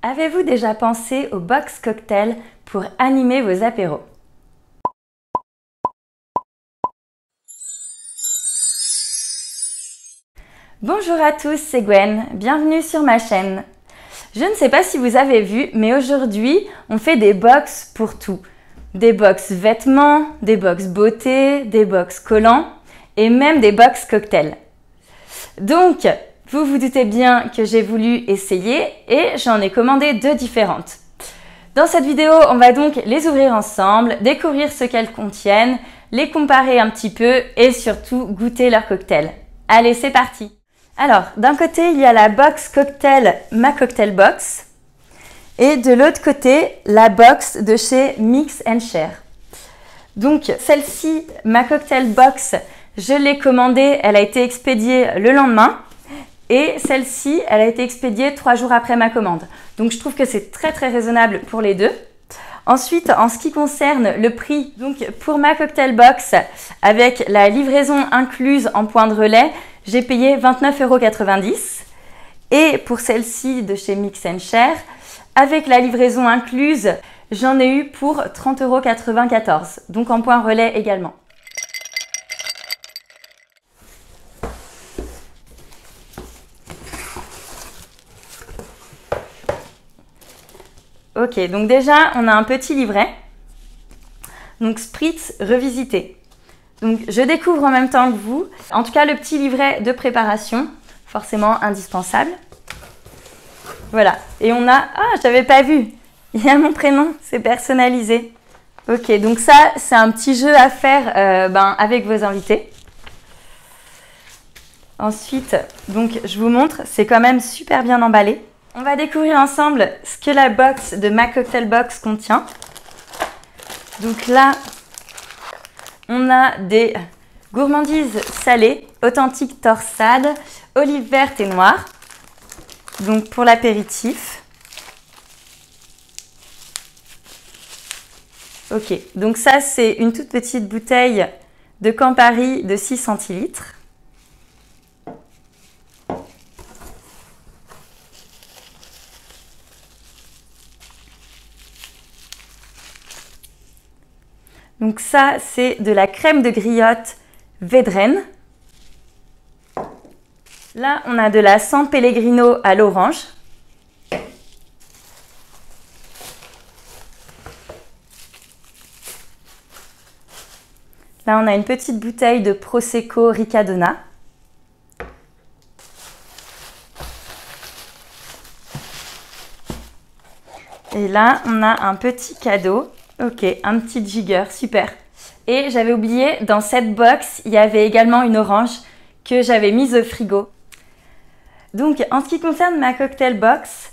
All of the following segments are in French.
Avez-vous déjà pensé au box cocktail pour animer vos apéros? Bonjour à tous, c'est Gwen, bienvenue sur ma chaîne. Je ne sais pas si vous avez vu, mais aujourd'hui, on fait des box pour tout. Des box vêtements, des box beauté, des box collants et même des box cocktails. Donc, vous vous doutez bien que j'ai voulu essayer et j'en ai commandé 2 différentes. Dans cette vidéo, on va donc les ouvrir ensemble, découvrir ce qu'elles contiennent, les comparer un petit peu et surtout goûter leur cocktail. Allez, c'est parti! Alors, d'un côté, il y a la box cocktail Ma Cocktail Box et de l'autre côté, la box de chez Mix & Share. Donc, celle-ci, Ma Cocktail Box, je l'ai commandée, elle a été expédiée le lendemain et celle-ci, elle a été expédiée 3 jours après ma commande. Donc, je trouve que c'est très raisonnable pour les deux. Ensuite, en ce qui concerne le prix, donc pour Ma Cocktail Box, avec la livraison incluse en point de relais, j'ai payé 29,90 €. Et pour celle-ci de chez Mix & Share, avec la livraison incluse, j'en ai eu pour 30,94 €, donc en point relais également. Ok, donc déjà, on a un petit livret. Donc, Spritz revisité. Donc, je découvre en même temps que vous. En tout cas, le petit livret de préparation, forcément indispensable. Voilà. Et on a... Ah, j'avais pas vu. Il y a mon prénom, c'est personnalisé. Ok, donc ça, c'est un petit jeu à faire avec vos invités. Ensuite, donc, je vous montre, c'est quand même super bien emballé. On va découvrir ensemble ce que la box de Ma Cocktail Box contient. Donc là, on a des gourmandises salées, authentiques torsade, olives vertes et noires. Donc pour l'apéritif. Ok, donc ça c'est une toute petite bouteille de Campari de 6 centilitres. Donc ça, c'est de la crème de griotte Vedren. Là, on a de la San Pellegrino à l'orange. Là, on a une petite bouteille de Prosecco Riccadonna. Et là, on a un petit cadeau. Ok, un petit jigger, super. Et j'avais oublié, dans cette box, il y avait également une orange que j'avais mise au frigo. Donc, en ce qui concerne Ma Cocktail Box,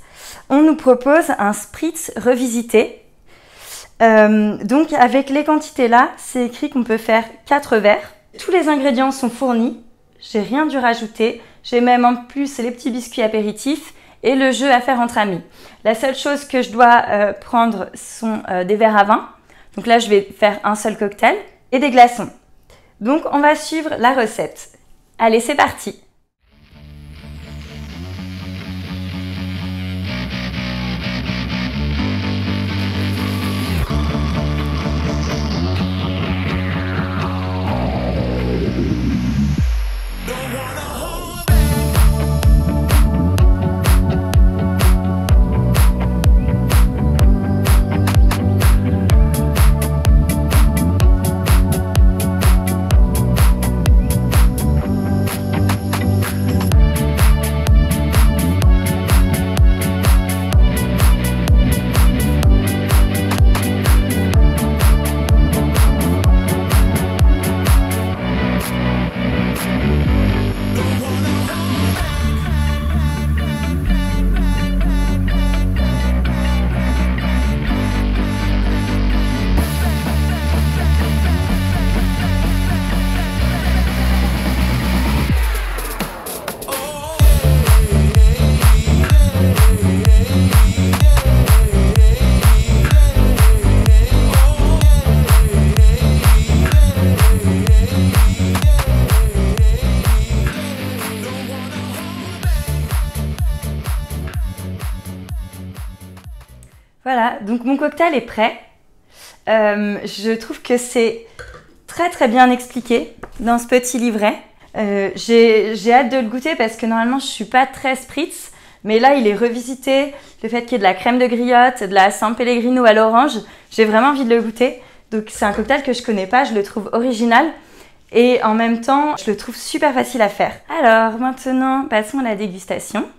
on nous propose un Spritz revisité. Donc, avec les quantités là, c'est écrit qu'on peut faire 4 verres. Tous les ingrédients sont fournis, j'ai rien dû rajouter. J'ai même en plus les petits biscuits apéritifs et le jeu à faire entre amis. La seule chose que je dois prendre sont des verres à vin. Donc là, je vais faire un seul cocktail et des glaçons. Donc, on va suivre la recette. Allez, c'est parti! Voilà, donc mon cocktail est prêt. Je trouve que c'est très bien expliqué dans ce petit livret. J'ai hâte de le goûter parce que normalement je suis pas très spritz, mais là il est revisité, le fait qu'il y ait de la crème de griotte, de la San Pellegrino à l'orange, j'ai vraiment envie de le goûter. Donc c'est un cocktail que je connais pas, je le trouve original et en même temps je le trouve super facile à faire. Alors maintenant passons à la dégustation.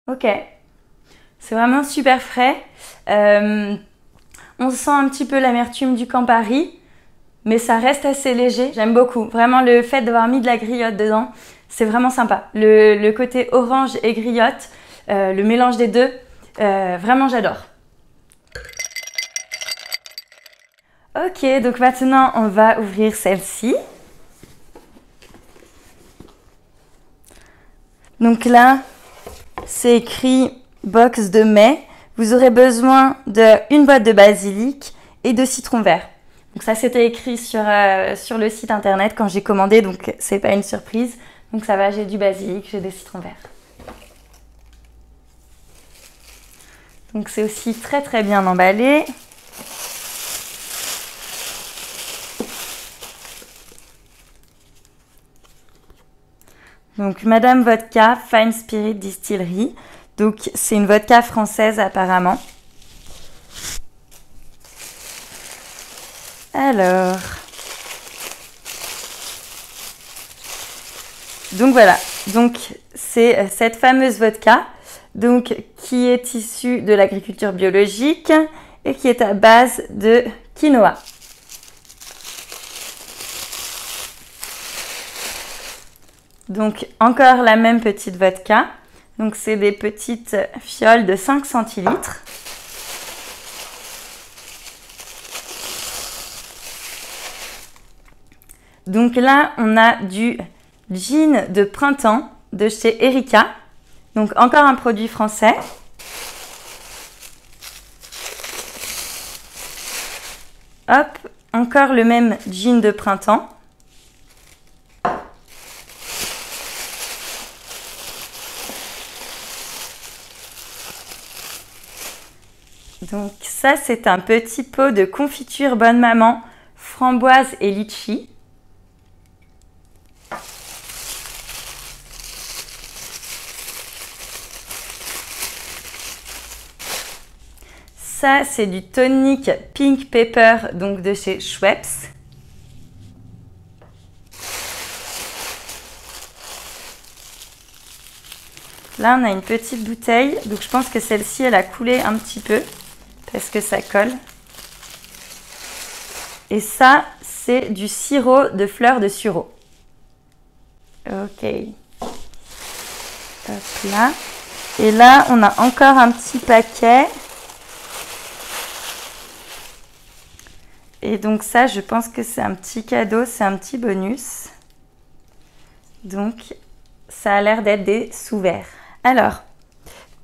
Ok, c'est vraiment super frais. On sent un petit peu l'amertume du Campari, mais ça reste assez léger. J'aime beaucoup. Vraiment, le fait d'avoir mis de la griotte dedans, c'est vraiment sympa. Le côté orange et griotte, le mélange des deux, vraiment j'adore. Ok, donc maintenant on va ouvrir celle-ci. Donc là, c'est écrit box de mai. Vous aurez besoin d'une boîte de basilic et de citron vert. Donc ça, c'était écrit sur le site internet quand j'ai commandé, donc c'est pas une surprise. Donc ça va, j'ai du basilic, j'ai des citrons verts. Donc c'est aussi très bien emballé. Donc Madame Vodka Fine Spirit Distillery. Donc c'est une vodka française apparemment. Alors. Donc voilà. Donc c'est cette fameuse vodka donc, qui est issue de l'agriculture biologique et qui est à base de quinoa. Donc encore la même petite vodka. Donc c'est des petites fioles de 5 centilitres. Donc là, on a du gin de printemps de chez Erika. Donc encore un produit français. Hop, encore le même gin de printemps. Donc ça, c'est un petit pot de confiture Bonne Maman, framboise et litchi. Ça, c'est du tonic Pink Pepper, donc de chez Schweppes. Là, on a une petite bouteille, donc je pense que celle-ci, elle a coulé un petit peu. Parce que ça colle. Et ça, c'est du sirop de fleurs de sureau. Ok. Hop là. Et là, on a encore un petit paquet. Et donc ça, je pense que c'est un petit cadeau, c'est un petit bonus. Donc, ça a l'air d'être des sous-verts. Alors,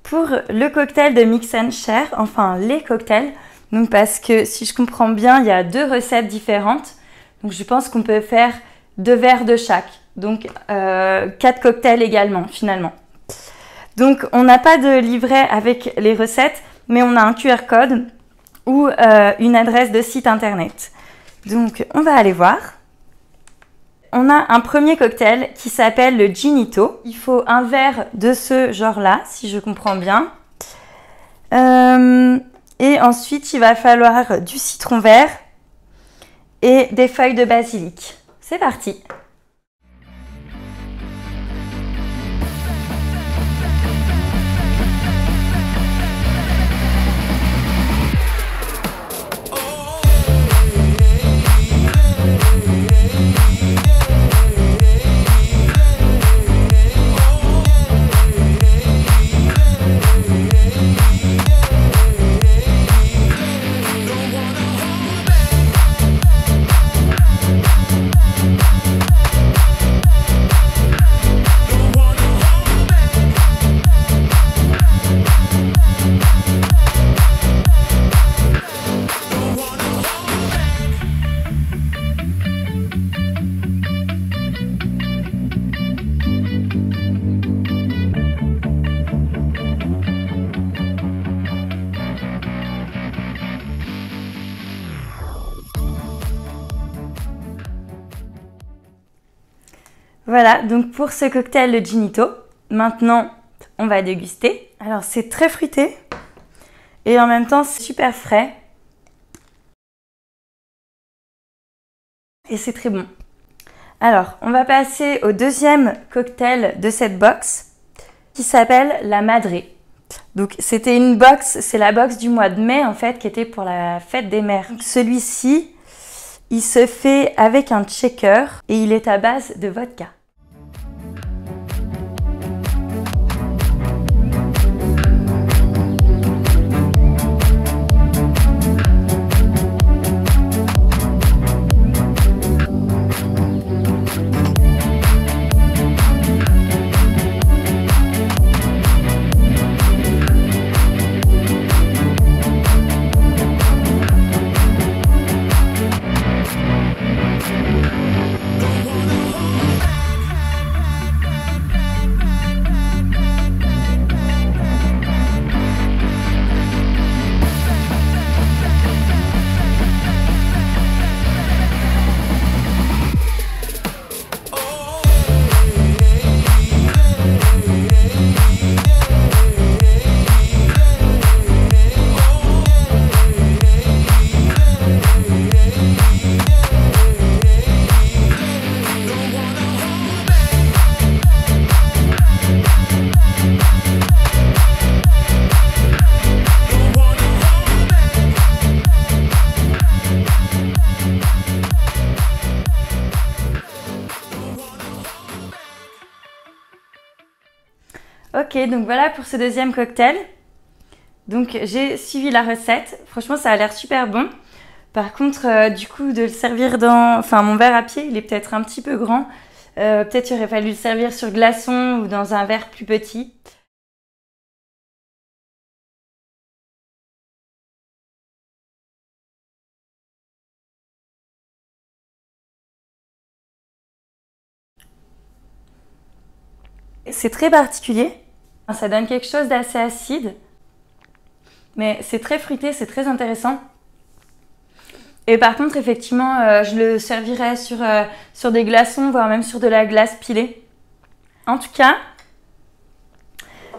pour le cocktail de Mix and Share, enfin les cocktails, donc parce que si je comprends bien, il y a 2 recettes différentes. Donc je pense qu'on peut faire 2 verres de chaque. Donc 4 cocktails également finalement. Donc on n'a pas de livret avec les recettes, mais on a un QR code ou une adresse de site internet. Donc on va aller voir. On a un premier cocktail qui s'appelle le Ginito. Il faut un verre de ce genre-là, si je comprends bien. Et ensuite, il va falloir du citron vert et des feuilles de basilic. C'est parti! Voilà, donc pour ce cocktail le Ginito, maintenant on va déguster. Alors c'est très fruité et en même temps c'est super frais. Et c'est très bon. Alors, on va passer au deuxième cocktail de cette box qui s'appelle la Madré. Donc, c'était une box, c'est la box du mois de mai en fait, qui était pour la fête des mères. Celui-ci, il se fait avec un shaker et il est à base de vodka. Ok, donc voilà pour ce deuxième cocktail. Donc j'ai suivi la recette. Franchement, ça a l'air super bon. Par contre, du coup, de le servir dans... Enfin, mon verre à pied, il est peut-être un petit peu grand. Peut-être qu'il aurait fallu le servir sur glaçon ou dans un verre plus petit. C'est très particulier. Ça donne quelque chose d'assez acide. Mais c'est très fruité, c'est très intéressant. Et par contre, effectivement, je le servirais sur des glaçons, voire même sur de la glace pilée. En tout cas,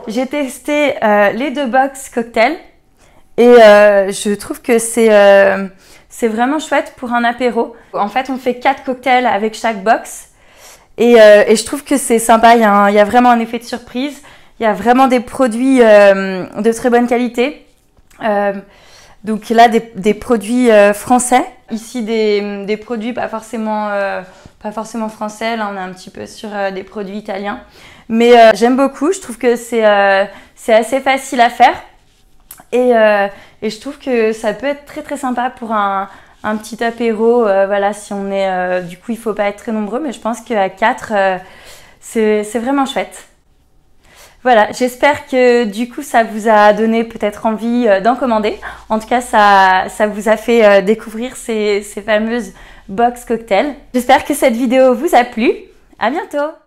j'ai testé les deux box cocktails et je trouve que c'est vraiment chouette pour un apéro. En fait, on fait 4 cocktails avec chaque box et je trouve que c'est sympa. Il y a vraiment un effet de surprise. Il y a vraiment des produits de très bonne qualité. Donc là, des produits français. Ici, des produits pas forcément français. Là, on est un petit peu sur des produits italiens. Mais j'aime beaucoup. Je trouve que c'est assez facile à faire. Et je trouve que ça peut être très très sympa pour un petit apéro. Voilà, si on est... du coup, il ne faut pas être très nombreux. Mais je pense qu'à 4, c'est vraiment chouette. Voilà, j'espère que du coup ça vous a donné peut-être envie d'en commander. En tout cas, ça vous a fait découvrir ces fameuses box cocktails. J'espère que cette vidéo vous a plu. À bientôt!